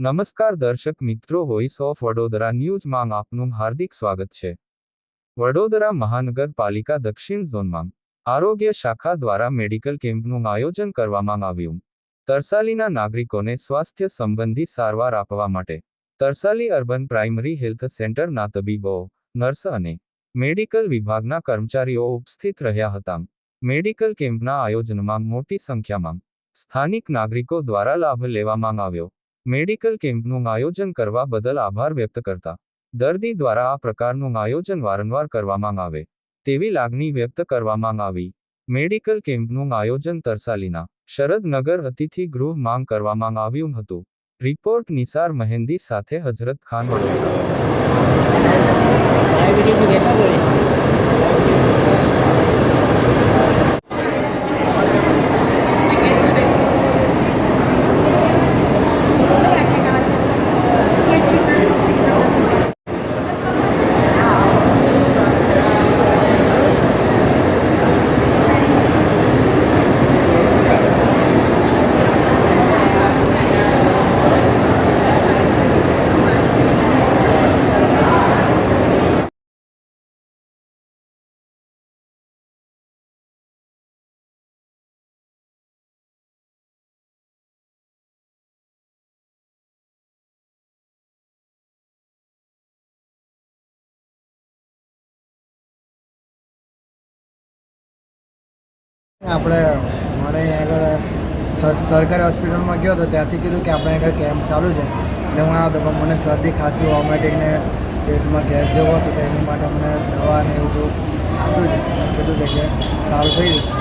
નમસ્કાર દર્શક મિત્રો, વોઇસ ઓફ વડોદરા ન્યૂઝમાં આપનું હાર્દિક સ્વાગત છે। વડોદરા મહાનગરપાલિકા દક્ષિણ ઝોનમાં આરોગ્ય શાખા દ્વારા મેડિકલ કેમ્પનું આયોજન કરવામાં આવ્યું। તરસાલીના નાગરિકોને સ્વાસ્થ્ય સંબંધી સારવાર આપવા માટે તરસાલી અર્બન પ્રાઇમરી હેલ્થ સેન્ટરના તબીબો, નર્સ અને મેડિકલ વિભાગના કર્મચારીઓ ઉપસ્થિત રહ્યા હતા। મેડિકલ કેમ્પના આયોજનમાં મોટી સંખ્યામાં સ્થાનિક નાગરિકો દ્વારા લાભ લેવામાં આવ્યો। મેડિકલ કેમ્પનું આયોજન કરવા બદલ આભાર વ્યક્ત કરતા દર્દી દ્વારા આ પ્રકારનું આયોજન વારંવાર કરવામાં આવે તેવી લાગણી વ્યક્ત કરવામાં આવી। મેડિકલ કેમ્પનું આયોજન તરસાલીના શરદનગર અતિથિ ગૃહ માંગ કરવામાં આવ્યું હતું। રિપોર્ટ નિસાર મહેંદી સાથે હજરત ખાન, વડોદરા। આપણે મારે આગળ સરકારી હોસ્પિટલમાં ગયો હતો, ત્યાંથી કીધું કે આપણે આગળ કેમ્પ ચાલુ છે એટલે હું આવ્યો હતો, પણ મને શરદી ખાંસી વોમિટિંગ ને પેટમાં ગેસ જેવો હતો, તો એની માટે મને દવા ને એવું બધું આપ્યું છે। કીધું કે સારું થઈ ગયું,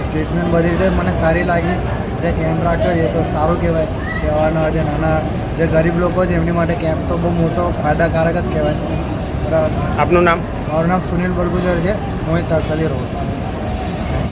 ટ્રીટમેન્ટ બધી રીતે મને સારી લાગી। જે કેમ્પ રાખ્યો છે તો સારું કહેવાય। કહેવાનો જે નાના જે ગરીબ લોકો છે એમની માટે કેમ્પ તો બહુ મોટો ફાયદાકારક જ કહેવાય। બરાબર। આપનું નામ? મારું નામ સુનિલ બરગુજર છે, હું તરસાલી રહું છું।